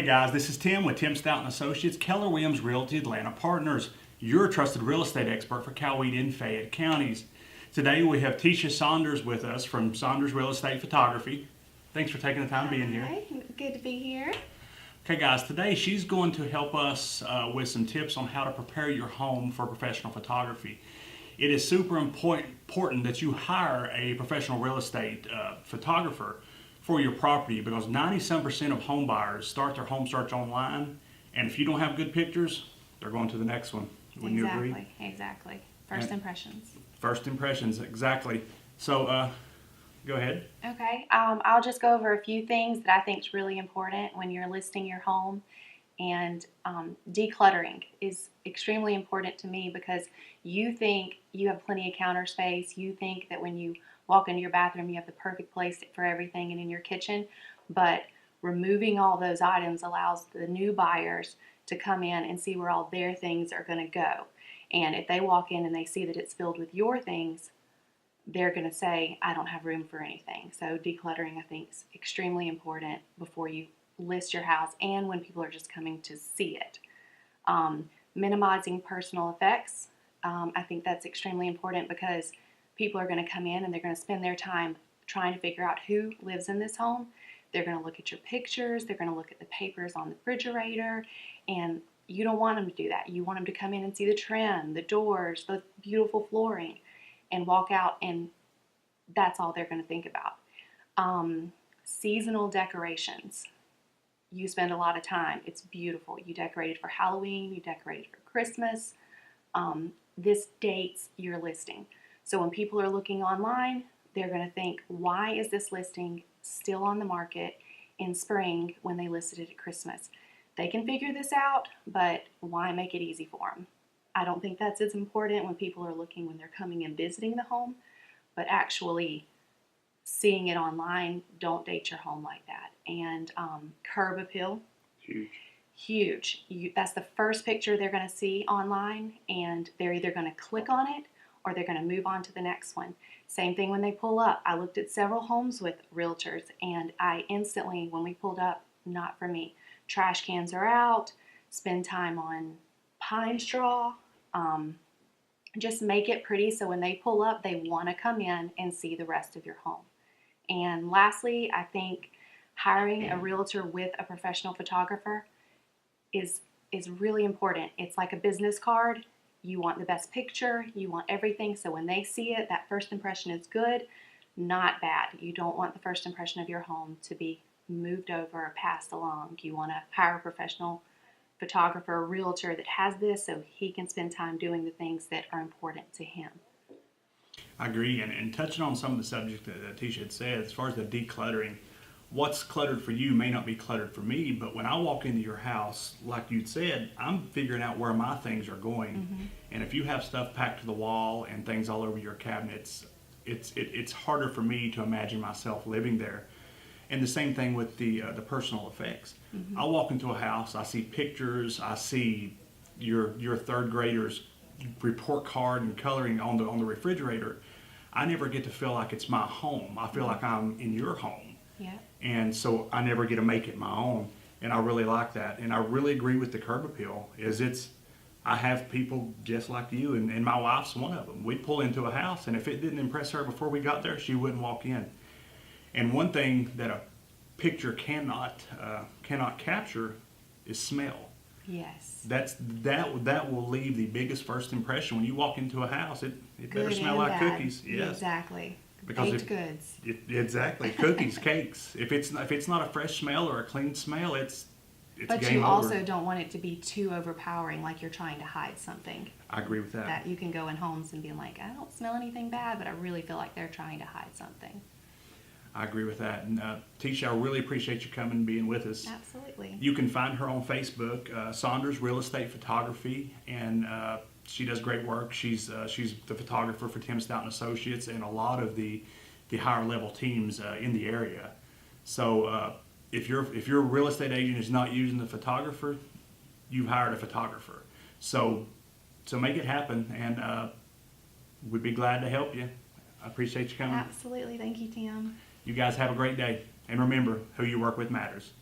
guys, this is Tim with Tim Stout and Associates, Keller Williams Realty Atlanta Partners, your trusted real estate expert for Coweta and Fayette counties. Today we have Tisha Saunders with us from Saunders Real Estate Photography. Thanks for taking the time being here. Hi, good to be here. Okay guys, today she's going to help us with some tips on how to prepare your home for professional photography. It is super important that you hire a professional real estate photographer for your property, because 97% of home buyers start their home search online, and if you don't have good pictures, they're going to the next one. Wouldn't you agree? Exactly. First impressions. First impressions, exactly. So go ahead. Okay, I'll just go over a few things that I think is really important when you're listing your home. And decluttering is extremely important to me, because you think you have plenty of counter space. You think that when you walk into your bathroom, you have the perfect place for everything, and in your kitchen. But removing all those items allows the new buyers to come in and see where all their things are going to go. And if they walk in and they see that it's filled with your things, they're going to say, I don't have room for anything. So decluttering, I think, is extremely important before you list your house and when people are just coming to see it. Minimizing personal effects. I think that's extremely important, because people are going to come in and they're going to spend their time trying to figure out who lives in this home. They're going to look at your pictures. They're going to look at the papers on the refrigerator. And you don't want them to do that. You want them to come in and see the trim, the doors, the beautiful flooring, and walk out, and that's all they're going to think about. Seasonal decorations. You spend a lot of time. It's beautiful. You decorated for Halloween. You decorated for Christmas. This dates your listing. So when people are looking online, they're going to think, why is this listing still on the market in spring when they listed it at Christmas? They can figure this out, but why make it easy for them? I don't think that's as important when people are looking, when they're coming and visiting the home, but actually seeing it online. Don't date your home like that. And curb appeal. Huge. That's the first picture they're going to see online, and they're either going to click on it or they're going to move on to the next one. Same thing when they pull up. I looked at several homes with realtors, and I instantly, when we pulled up, not for me. Trash cans are out. Spend time on pine straw. Just make it pretty so when they pull up, they want to come in and see the rest of your home. And lastly, I think hiring a realtor with a professional photographer is really important. It's like a business card. You want the best picture. You want everything. So when they see it, that first impression is good, not bad. You don't want the first impression of your home to be moved over or passed along. You want to hire a professional photographer, a realtor that has this, so he can spend time doing the things that are important to him. I agree, and touching on some of the subject that Tisha had said, as far as the decluttering, what's cluttered for you may not be cluttered for me, but when I walk into your house, like you'd said, I'm figuring out where my things are going. Mm-hmm. And if you have stuff packed to the wall and things all over your cabinets, it's harder for me to imagine myself living there. And the same thing with the personal effects. Mm-hmm. I walk into a house, I see pictures, I see your third graders report card and coloring on the refrigerator. I never get to feel like it's my home. I feel like I'm in your home. Yeah. And so I never get to make it my own. And I really like that. And I really agree with the curb appeal. I have people just like you, and my wife's one of them. We'd pull into a house, and if it didn't impress her before we got there, she wouldn't walk in. And one thing that a picture cannot capture is smell. Yes. That will leave the biggest first impression. When you walk into a house, it better smell like bad. Cookies. Yes. Exactly. Because baked goods. Exactly. Cookies, cakes. If it's not a fresh smell or a clean smell, it's but game you over. also don't want it to be too overpowering, like you're trying to hide something. I agree with that. That you can go in homes and be like, I don't smell anything bad, but I really feel like they're trying to hide something. I agree with that. And Tisha, I really appreciate you coming and being with us. Absolutely. You can find her on Facebook, Saunders Real Estate Photography, and she does great work. She's the photographer for Tim Stout and Associates and a lot of the higher level teams in the area. So if your real estate agent is not using the photographer, you've hired a photographer. So make it happen, and we'd be glad to help you. I appreciate you coming. Absolutely. Thank you, Tim. You guys have a great day. And remember, who you work with matters.